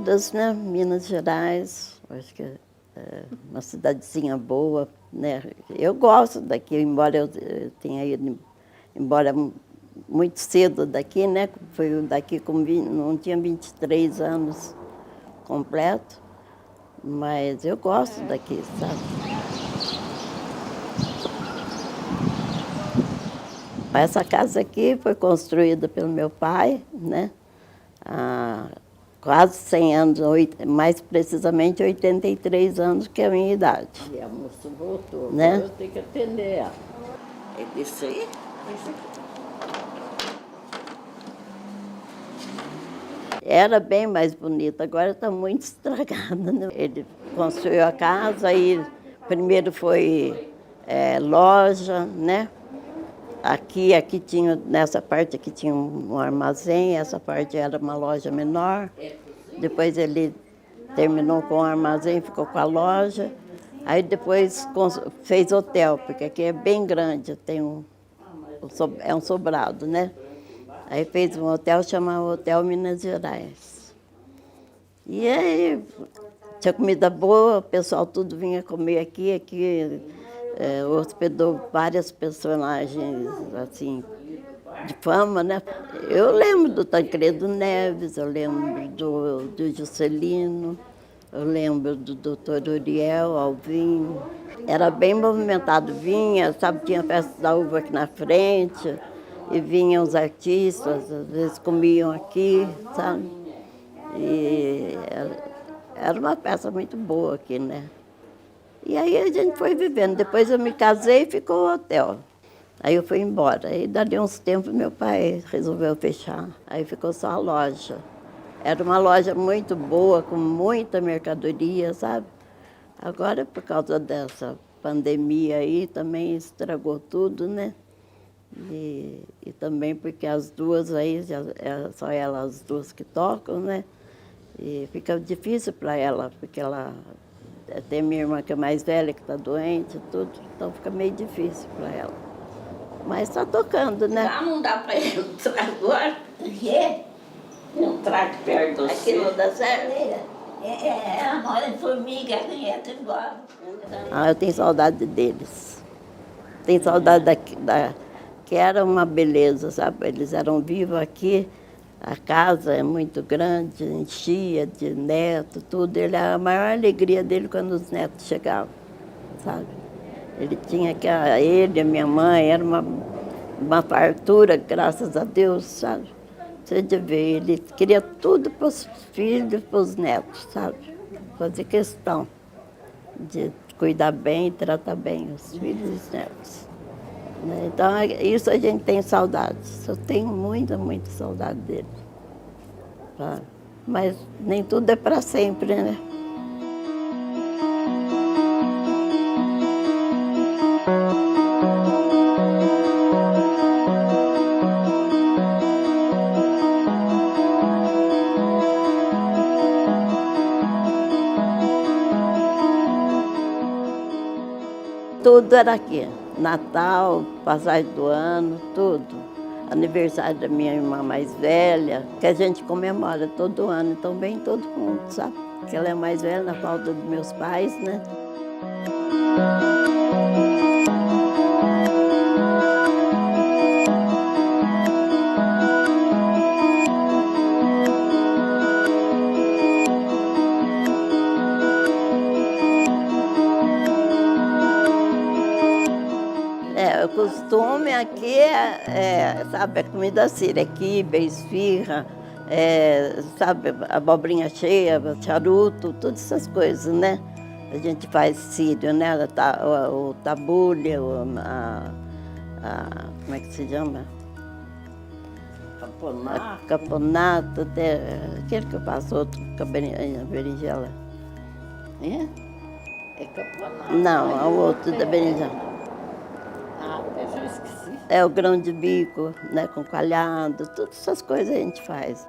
Caldas, né? Minas Gerais, acho que é uma cidadezinha boa, né? Eu gosto daqui, embora eu tenha ido embora muito cedo daqui, né? Fui daqui com não tinha 23 anos completo, mas eu gosto daqui, sabe? Essa casa aqui foi construída pelo meu pai, né? Há quase 100 anos, mais precisamente 83 anos, que é a minha idade. E a moça voltou, Né? agora eu tenho que atender ela. É desse aí? Esse aqui. Era bem mais bonita, agora está muito estragada, né? Ele construiu a casa e primeiro foi loja, né? Aqui tinha, nessa parte aqui tinha um armazém, essa parte era uma loja menor. Depois ele terminou com o armazém, ficou com a loja. Aí depois fez hotel, porque aqui é bem grande, tem é um sobrado, né? Aí fez um hotel chamado Hotel Minas Gerais. E aí tinha comida boa, o pessoal tudo vinha comer aqui hospedou várias personagens assim de fama, né? Eu lembro do Tancredo Neves, eu lembro do Juscelino, eu lembro do Dr. Uriel Alvim. Era bem movimentado, vinha, sabe, tinha festa da uva aqui na frente, e vinham os artistas, às vezes comiam aqui, sabe? E era uma festa muito boa aqui, né? E aí a gente foi vivendo. Depois eu me casei e ficou o hotel. Aí eu fui embora. Aí, dali uns tempos, meu pai resolveu fechar. Aí ficou só a loja. Era uma loja muito boa, com muita mercadoria, sabe? Agora, por causa dessa pandemia aí, também estragou tudo, né? E também porque as duas aí, só elas as duas que tocam, né? E fica difícil para ela, porque ela tem minha irmã que é mais velha, que está doente e tudo, então fica meio difícil para ela. Mas está tocando, né? Ah, não dá para entrar agora? O quê? Entrar perto do Aqui não dá certo? Ela mora em Formiga, entra embora. Ah, eu tenho saudade deles. Tenho saudade que era uma beleza, sabe? Eles eram vivos aqui, a casa é muito grande, enchia de neto, tudo. A maior alegria dele quando os netos chegavam, sabe? Ele tinha ele, a minha mãe, era uma fartura, graças a Deus, sabe? Você de ver, ele queria tudo para os filhos, para os netos, sabe? Fazer questão de cuidar bem e tratar bem os filhos e os netos. Né? Então, isso a gente tem saudades. Eu tenho muita, muita saudade dele. Tá? Mas nem tudo é para sempre, né? Tudo era aqui. Natal, passagem do ano, tudo. Aniversário da minha irmã mais velha, que a gente comemora todo ano, então vem todo mundo, sabe? Porque ela é mais velha na falta dos meus pais, né? O costume aqui sabe, a comida síria, quibe, esfirra, sabe, abobrinha cheia, charuto, todas essas coisas, né? A gente faz sírio, né? O tabule, como é que se chama? Caponato. Caponato, até aquele que eu faço outro com a berinjela. É caponato. Não, é o outro da berinjela. Ah, eu já esqueci. É o grão de bico, né, com coalhado, todas essas coisas a gente faz.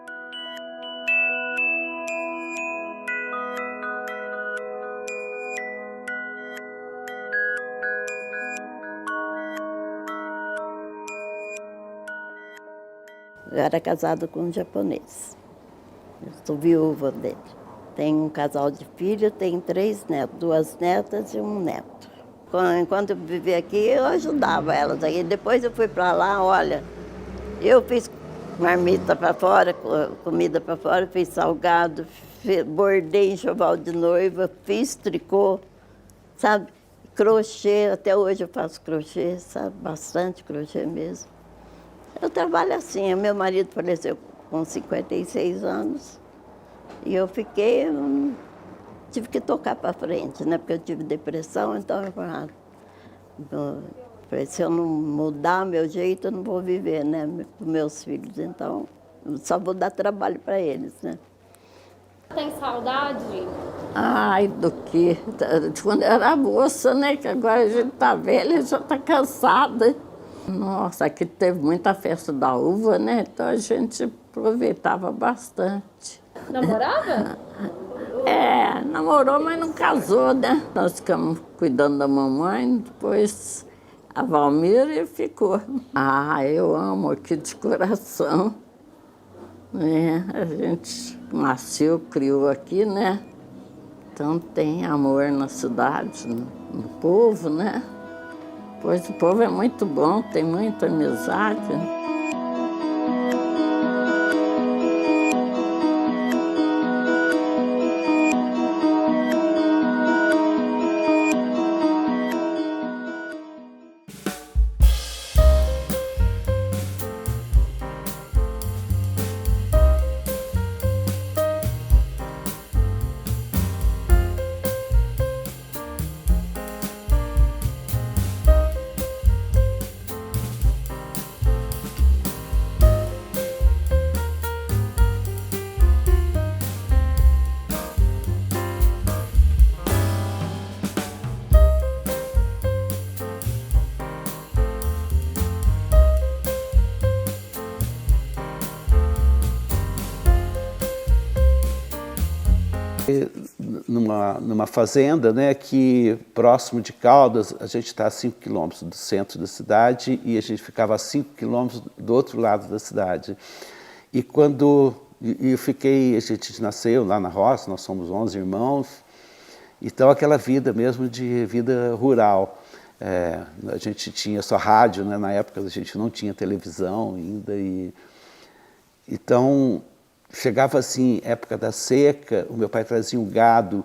Eu era casada com um japonês. Eu sou viúva dele. Tenho um casal de filhos, tenho 3 netos, 2 netas e um neto. Enquanto eu vivia aqui, eu ajudava elas. Aí depois eu fui para lá, olha, eu fiz marmita para fora, comida para fora, fiz salgado, bordei enxoval de noiva, fiz tricô, sabe? Crochê, até hoje eu faço crochê, sabe? Bastante crochê mesmo. Eu trabalho assim, meu marido faleceu com 56 anos e eu tive que tocar para frente, né? Porque eu tive depressão, então eu falei, se eu não mudar meu jeito, eu não vou viver, né? Com meus filhos, então eu só vou dar trabalho para eles, né? Tem saudade? Ai, do que? De quando eu era moça, né? Que agora a gente tá velha, já tá cansada. Nossa, aqui teve muita festa da uva, né? Então a gente aproveitava bastante. Namorava? Namorou, mas não casou, né? Nós ficamos cuidando da mamãe, depois a Valmira ficou. Ah, eu amo aqui de coração. A gente nasceu, criou aqui, né? Então tem amor na cidade, no povo, né? Pois o povo é muito bom, tem muita amizade. Numa fazenda, né, que próximo de Caldas, a gente está a 5 quilômetros do centro da cidade e a gente ficava a 5 quilômetros do outro lado da cidade. E quando a gente nasceu lá na roça, nós somos 11 irmãos, então aquela vida mesmo de vida rural. A gente tinha só rádio, né, na época a gente não tinha televisão ainda, então chegava assim, época da seca, o meu pai trazia um gado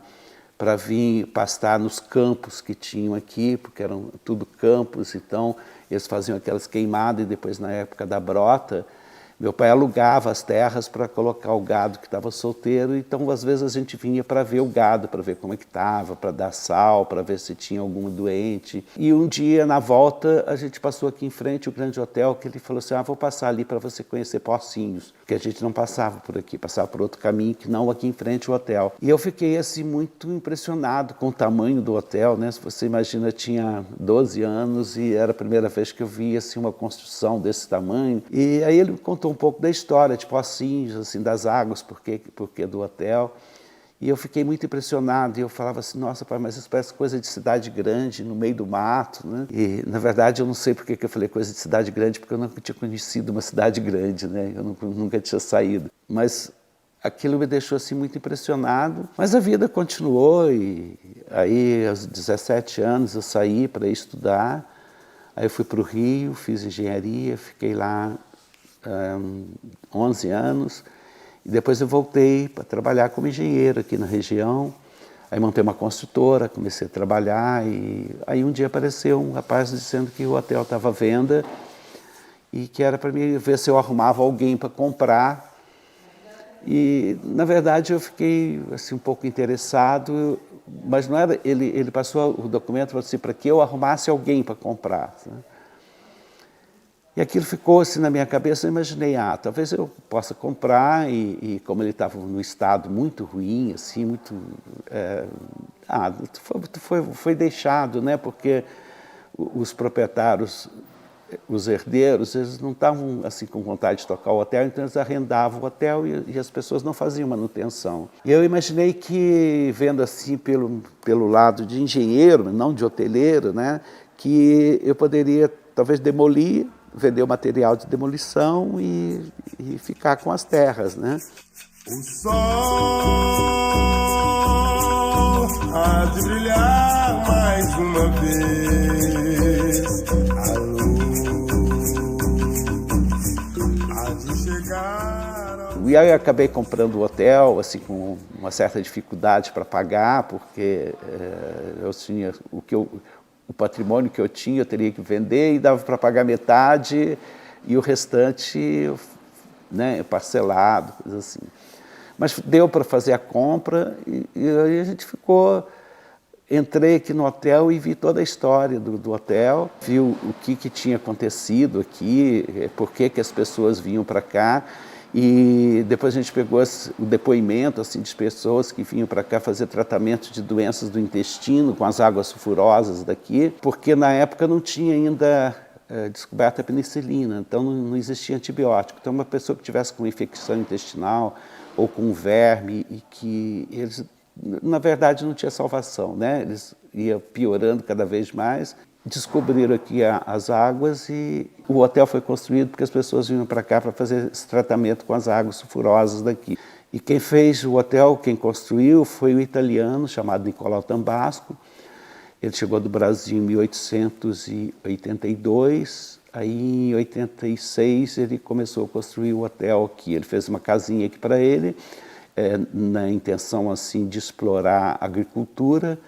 para vir pastar nos campos que tinham aqui, porque eram tudo campos, então eles faziam aquelas queimadas e depois na época da brota, meu pai alugava as terras para colocar o gado que estava solteiro, então às vezes a gente vinha para ver o gado, para ver como é que estava, para dar sal, para ver se tinha algum doente. E um dia, na volta, a gente passou aqui em frente, o grande hotel, que ele falou assim, vou passar ali para você conhecer Pocinhos, porque a gente não passava por aqui, passava por outro caminho, que não aqui em frente o hotel. E eu fiquei assim muito impressionado com o tamanho do hotel, né? Se você imagina, eu tinha 12 anos e era a primeira vez que eu via assim, uma construção desse tamanho. E aí ele contou um pouco da história de Pocinhos, assim, das águas, porque do hotel. E eu fiquei muito impressionado, e eu falava assim, nossa, pai, mas isso parece coisa de cidade grande, no meio do mato, né? E, na verdade, eu não sei porque que eu falei coisa de cidade grande, porque eu nunca tinha conhecido uma cidade grande, né? Eu nunca tinha saído. Mas aquilo me deixou, assim, muito impressionado. Mas a vida continuou, e aí, aos 17 anos, eu saí para estudar. Aí eu fui para o Rio, fiz engenharia, fiquei lá 11 anos. E depois eu voltei para trabalhar como engenheiro aqui na região. Aí montei uma construtora, comecei a trabalhar e aí um dia apareceu um rapaz dizendo que o hotel estava à venda e que era para mim ver se eu arrumava alguém para comprar. E, na verdade, eu fiquei assim, um pouco interessado, mas não era, ele passou o documento assim, para que eu arrumasse alguém para comprar, né? E aquilo ficou assim na minha cabeça, eu imaginei, talvez eu possa comprar, e como ele estava num estado muito ruim, assim, muito... foi deixado, né? Porque os proprietários, os herdeiros, eles não estavam assim com vontade de tocar o hotel, então eles arrendavam o hotel e as pessoas não faziam manutenção. E eu imaginei que, vendo assim pelo lado de engenheiro, não de hoteleiro, né? Que eu poderia talvez demolir, vender o material de demolição e ficar com as terras, né? O sol há de brilhar mais uma vez. A luz há de chegar. E aí eu acabei comprando o hotel, assim, com uma certa dificuldade para pagar, porque eu tinha o patrimônio que eu tinha, eu teria que vender e dava para pagar metade e o restante, né, parcelado, coisa assim. Mas deu para fazer a compra e aí a gente ficou... Entrei aqui no hotel e vi toda a história do hotel, vi o que tinha acontecido aqui, por que as pessoas vinham para cá. E depois a gente pegou o depoimento assim, de pessoas que vinham para cá fazer tratamento de doenças do intestino com as águas sulfurosas daqui, porque na época não tinha ainda descoberta a penicilina, então não existia antibiótico. Então uma pessoa que tivesse com infecção intestinal ou com verme e que eles, na verdade, não tinha salvação, né? Eles iam piorando cada vez mais. Descobriram aqui as águas e o hotel foi construído porque as pessoas vinham para cá para fazer esse tratamento com as águas sulfurosas daqui. E quem fez o hotel, quem construiu, foi um italiano chamado Nicolau Tambasco. Ele chegou do Brasil em 1882, aí em 86 ele começou a construir o hotel aqui. Ele fez uma casinha aqui para ele, na intenção assim de explorar a agricultura.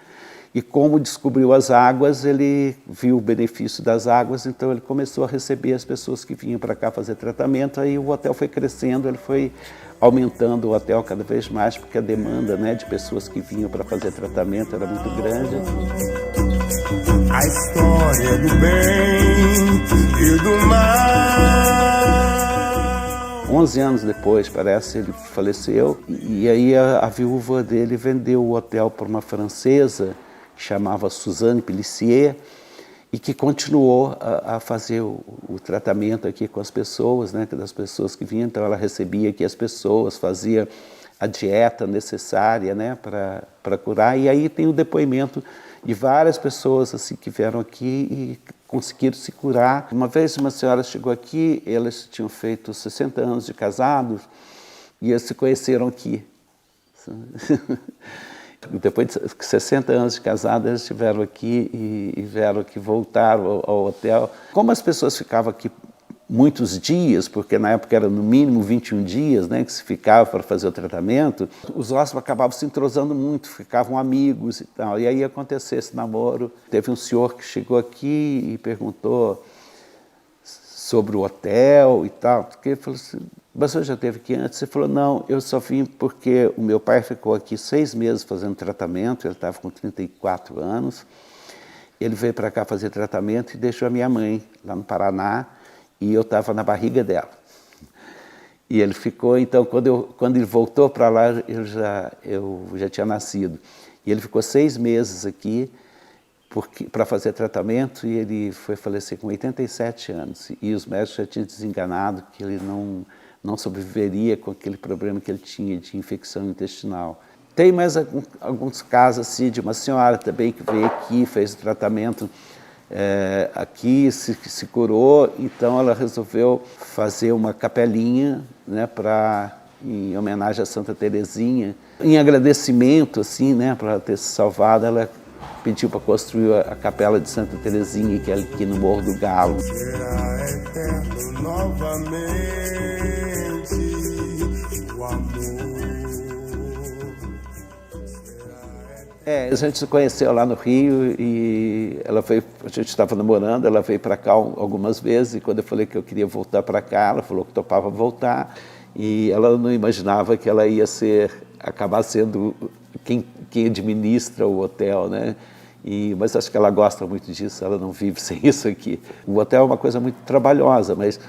E como descobriu as águas, ele viu o benefício das águas, então ele começou a receber as pessoas que vinham para cá fazer tratamento. Aí o hotel foi crescendo, ele foi aumentando o hotel cada vez mais, porque a demanda, né, de pessoas que vinham para fazer tratamento era muito grande. A história do bem e do mal. 11 anos depois, parece, ele faleceu. E aí a viúva dele vendeu o hotel para uma francesa, que chamava Suzanne Pellissier, e que continuou a fazer o tratamento aqui com as pessoas, né, das pessoas que vinham. Então ela recebia aqui as pessoas, fazia a dieta necessária, né, para curar. E aí tem o depoimento de várias pessoas assim, que vieram aqui e conseguiram se curar. Uma vez uma senhora chegou aqui, elas tinham feito 60 anos de casados e eles se conheceram aqui. Depois de 60 anos de casado, eles estiveram aqui e vieram aqui, voltaram ao hotel. Como as pessoas ficavam aqui muitos dias, porque na época era no mínimo 21 dias, né, que se ficava para fazer o tratamento, os hóspedes acabavam se entrosando muito, ficavam amigos e tal. E aí aconteceu esse namoro. Teve um senhor que chegou aqui e perguntou sobre o hotel e tal, porque ele falou assim: mas você já esteve aqui antes? Você falou: não, eu só vim porque o meu pai ficou aqui 6 meses fazendo tratamento, ele estava com 34 anos, ele veio para cá fazer tratamento e deixou a minha mãe lá no Paraná, e eu estava na barriga dela. E ele ficou, então, quando ele voltou para lá, eu já tinha nascido. E ele ficou 6 meses aqui para fazer tratamento, e ele foi falecer com 87 anos. E os médicos já tinham desenganado que ele não sobreviveria com aquele problema que ele tinha de infecção intestinal. Tem mais alguns casos assim, de uma senhora também que veio aqui, fez o tratamento aqui, se curou, então ela resolveu fazer uma capelinha, né, em homenagem a Santa Teresinha. Em agradecimento, assim, né, por ela ter se salvado, ela pediu para construir a capela de Santa Teresinha, que é aqui no Morro do Galo. Será eterno novamente o amor. A gente se conheceu lá no Rio e ela veio, a gente estava namorando, ela veio para cá algumas vezes, e quando eu falei que eu queria voltar para cá, ela falou que topava voltar, e ela não imaginava que ela ia acabar sendo quem administra o hotel, né? Mas acho que ela gosta muito disso, ela não vive sem isso aqui. O hotel é uma coisa muito trabalhosa, mas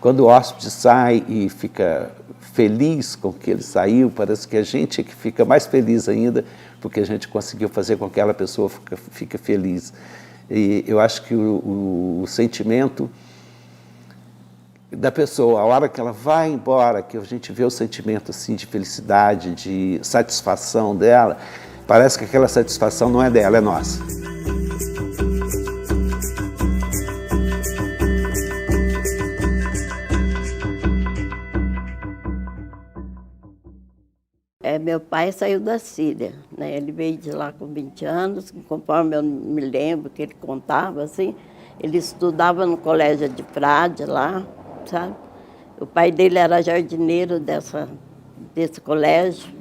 quando o hóspede sai e fica feliz com que ele saiu, parece que a gente é que fica mais feliz ainda, porque a gente conseguiu fazer com que aquela pessoa fique feliz. E eu acho que o sentimento da pessoa, a hora que ela vai embora, que a gente vê o sentimento assim, de felicidade, de satisfação dela, parece que aquela satisfação não é dela, é nossa. Meu pai saiu da Síria, né? Ele veio de lá com 20 anos, conforme eu me lembro que ele contava, assim, ele estudava no colégio de Frade lá, sabe? O pai dele era jardineiro desse colégio,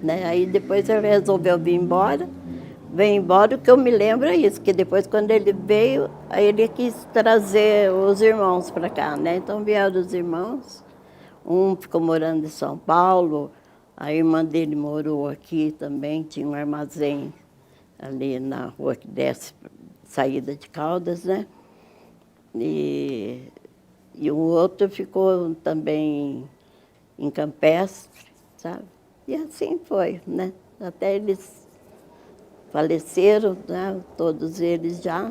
né? Aí depois ele resolveu vir embora. Veio embora, o que eu me lembro é isso, que depois quando ele veio, aí ele quis trazer os irmãos para cá, né? Então vieram os irmãos, um ficou morando em São Paulo, a irmã dele morou aqui também, tinha um armazém ali na rua que desce, saída de Caldas, né? E o outro ficou também em Campestre, sabe? E assim foi, né? Até eles faleceram, né? Todos eles já.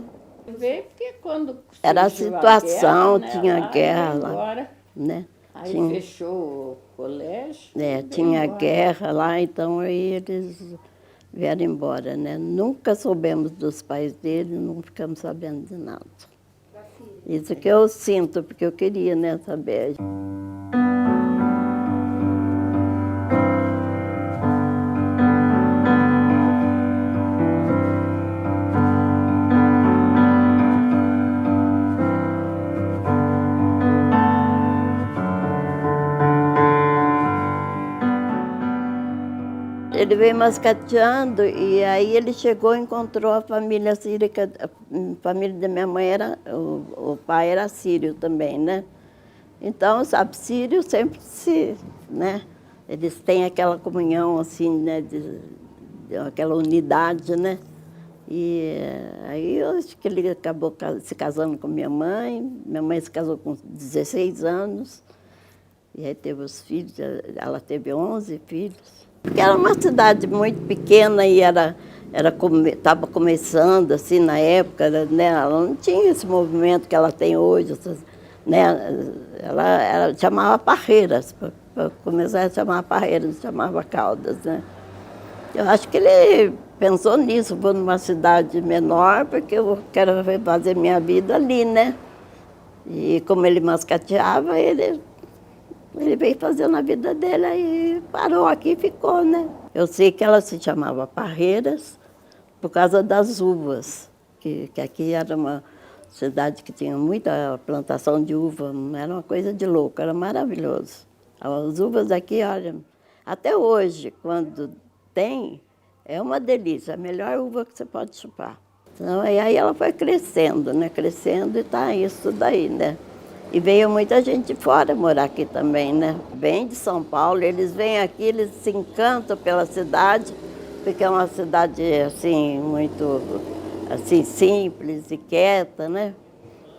Veio porque quando Era a surgiu situação, guerra, né, tinha lá, guerra veio lá, embora. né? Aí Tinha, fechou o colégio. Veio tinha embora. guerra lá, então aí eles vieram embora, né? Nunca soubemos dos pais dele, não ficamos sabendo de nada. Isso que eu sinto, porque eu queria, né, saber. Ele veio mascateando e aí ele chegou e encontrou a família síria, a família da minha mãe o pai era sírio também, né? Então, sabe, sírio sempre né? Eles têm aquela comunhão assim, né? Aquela unidade, né? E aí eu acho que ele acabou se casando com minha mãe se casou com 16 anos, e aí teve os filhos, ela teve 11 filhos. Porque era uma cidade muito pequena e estava começando, assim, na época, né? Ela não tinha esse movimento que ela tem hoje, né? Ela chamava Parreiras, para começar a chamar Parreiras, chamava Caldas, né? Eu acho que ele pensou nisso, vou numa cidade menor, porque eu quero fazer minha vida ali, né? E como ele mascateava, ele veio fazendo a vida dele, aí parou aqui e ficou, né? Eu sei que ela se chamava Parreiras por causa das uvas, que aqui era uma cidade que tinha muita plantação de uva, era uma coisa de louco, era maravilhoso. As uvas aqui, olha, até hoje, quando tem, é uma delícia, a melhor uva que você pode chupar. Então, aí ela foi crescendo, né? Crescendo e tá isso daí, né? E veio muita gente de fora morar aqui também, né? Vem de São Paulo, eles vêm aqui, eles se encantam pela cidade, porque é uma cidade, assim, muito, assim, simples e quieta, né?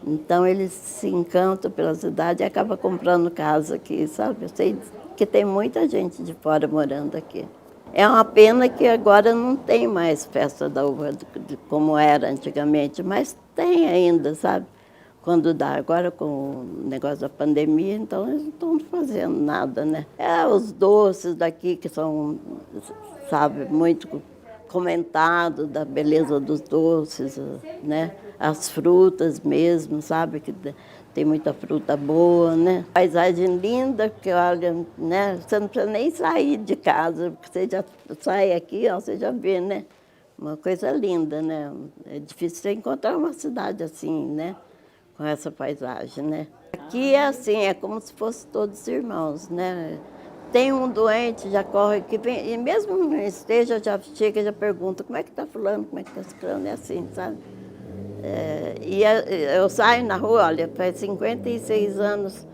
Então, eles se encantam pela cidade e acabam comprando casa aqui, sabe? Eu sei que tem muita gente de fora morando aqui. É uma pena que agora não tem mais festa da uva como era antigamente, mas tem ainda, sabe? Quando dá. Agora, com o negócio da pandemia, então eles não estão fazendo nada, né? Os doces daqui, que são, sabe, muito comentados, da beleza dos doces, né? As frutas mesmo, sabe, que tem muita fruta boa, né? Paisagem linda, que olha, né? Você não precisa nem sair de casa, porque você já sai aqui, ó, você já vê, né? Uma coisa linda, né? É difícil você encontrar uma cidade assim, né? Com essa paisagem, né? Aqui é assim, é como se fossem todos irmãos, né? Tem um doente, já corre aqui, e mesmo não esteja, já chega, já pergunta, como é que está fulano, como é que está ciclano, é assim, sabe? Eu saio na rua, olha, faz 56 anos,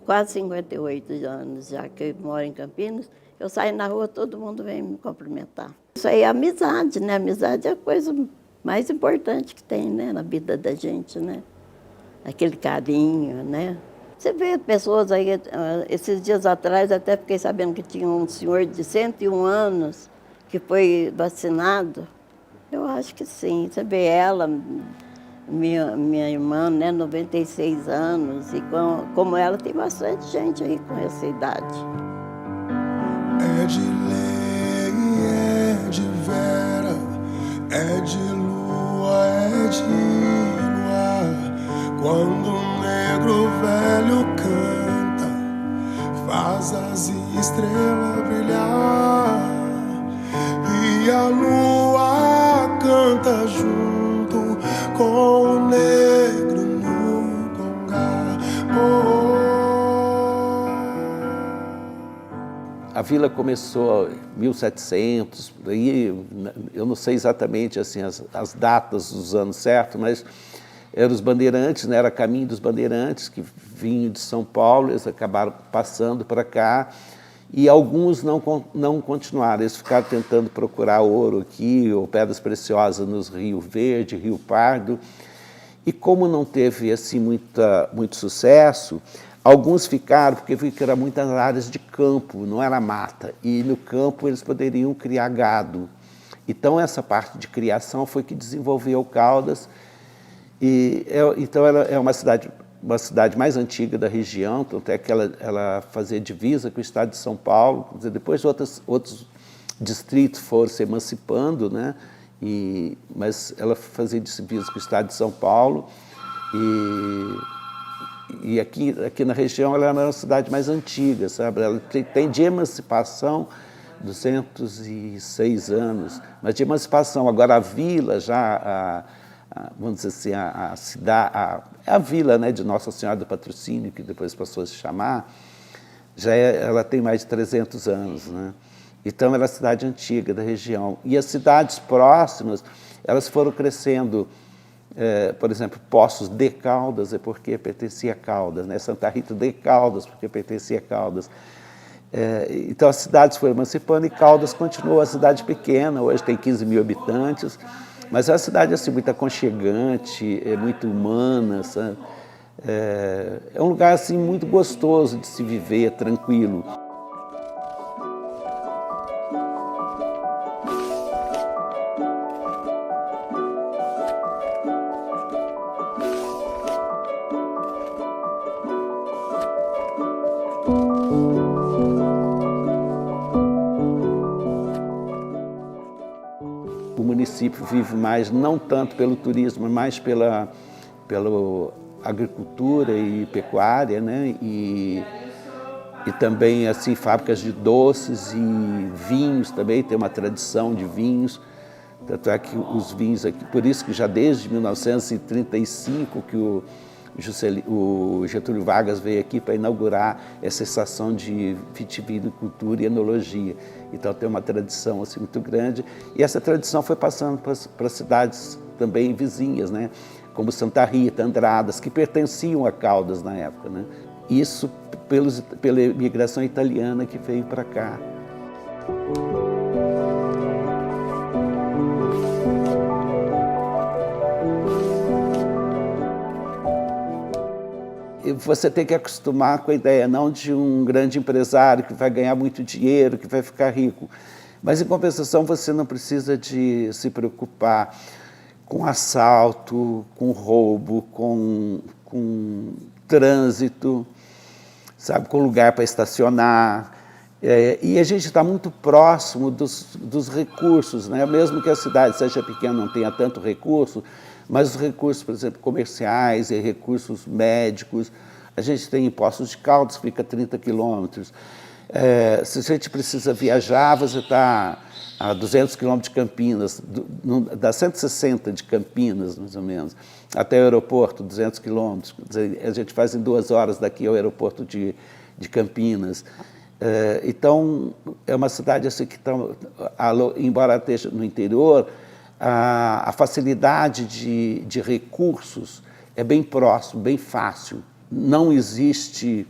quase 58 anos já que eu moro em Campinas, eu saio na rua, todo mundo vem me cumprimentar. Isso aí é amizade, né? Amizade é a coisa mais importante que tem, né, na vida da gente, né? Aquele carinho, né? Você vê pessoas aí, esses dias atrás, até fiquei sabendo que tinha um senhor de 101 anos que foi vacinado. Eu acho que sim. Você vê ela, minha irmã, né, 96 anos, e como ela, tem bastante gente aí com essa idade. É de lei, é de vera, é de lua, é de luar. Quando o negro velho canta, faz as estrelas brilhar. e a lua canta junto com o negro no congá. A vila começou em 1700, aí eu não sei exatamente assim, as datas dos anos certos, mas eram os bandeirantes, né? Era caminho dos bandeirantes que vinham de São Paulo, eles acabaram passando para cá e alguns não continuaram, eles ficaram tentando procurar ouro aqui ou pedras preciosas nos Rio Verde, Rio Pardo, e como não teve assim muito sucesso, alguns ficaram porque viram que eram muitas áreas de campo, não era mata, e no campo eles poderiam criar gado. Então essa parte de criação foi que desenvolveu Caldas, e então ela é uma cidade mais antiga da região, tanto é que ela fazia divisa com o estado de São Paulo, quer dizer, depois outros distritos foram se emancipando, né? Mas ela fazia divisa com o estado de São Paulo, e aqui na região ela é uma cidade mais antiga, sabe? Ela tem de emancipação 206 anos, mas de emancipação. Agora a vila já, vamos dizer assim, a cidade, a vila, né, de Nossa Senhora do Patrocínio, que depois passou a se chamar, ela tem mais de 300 anos, né? Então ela é a cidade antiga da região. E as cidades próximas, elas foram crescendo. Por exemplo, Poços de Caldas é porque pertencia a Caldas, né? Santa Rita de Caldas porque pertencia a Caldas. Então as cidades foram emancipando e Caldas continuou a cidade pequena, hoje tem 15 mil habitantes, mas é uma cidade assim, muito aconchegante, muito humana, sabe? É um lugar assim, muito gostoso de se viver, tranquilo. O município vive mais, não tanto pelo turismo, mas pela agricultura e pecuária, né? E também assim, fábricas de doces e vinhos também, tem uma tradição de vinhos. Tanto é que os vinhos aqui, por isso que já desde 1935 que o Getúlio Vargas veio aqui para inaugurar essa estação de vitivinicultura e enologia. Então tem uma tradição assim, muito grande, e essa tradição foi passando para cidades também vizinhas, né? Como Santa Rita, Andradas, que pertenciam a Caldas na época, né? Isso pela imigração italiana que veio para cá. Você tem que acostumar com a ideia não de um grande empresário que vai ganhar muito dinheiro, que vai ficar rico, mas em compensação você não precisa de se preocupar com assalto, com roubo, com trânsito, sabe, com lugar para estacionar. E a gente está muito próximo dos recursos, né? Mesmo que a cidade seja pequena, não tenha tanto recurso, mas os recursos, por exemplo, comerciais e recursos médicos, a gente tem em Poços de Caldas, que fica a 30 quilômetros. Se a gente precisa viajar, você está a 200 quilômetros de Campinas, dá 160 de Campinas, mais ou menos, até o aeroporto, 200 quilômetros. A gente faz em 2 horas daqui ao aeroporto de Campinas. Então, é uma cidade assim que, embora esteja no interior, a facilidade de recursos é bem próximo, bem fácil. Não existe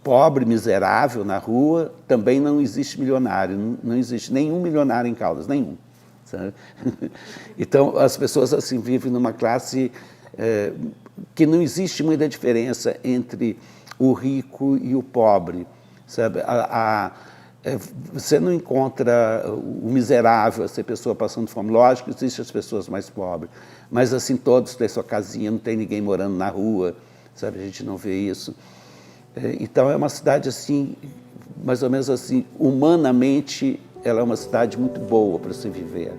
pobre, miserável na rua, também não existe milionário, não existe nenhum milionário em Caldas, nenhum. Sabe? Então, as pessoas assim vivem numa classe que não existe muita diferença entre o rico e o pobre. Sabe? Você não encontra o miserável, essa pessoa passando fome. Lógico, existem as pessoas mais pobres, mas assim todos têm sua casinha, não tem ninguém morando na rua, sabe? A gente não vê isso. Então é uma cidade assim, mais ou menos assim, humanamente, ela é uma cidade muito boa para se viver.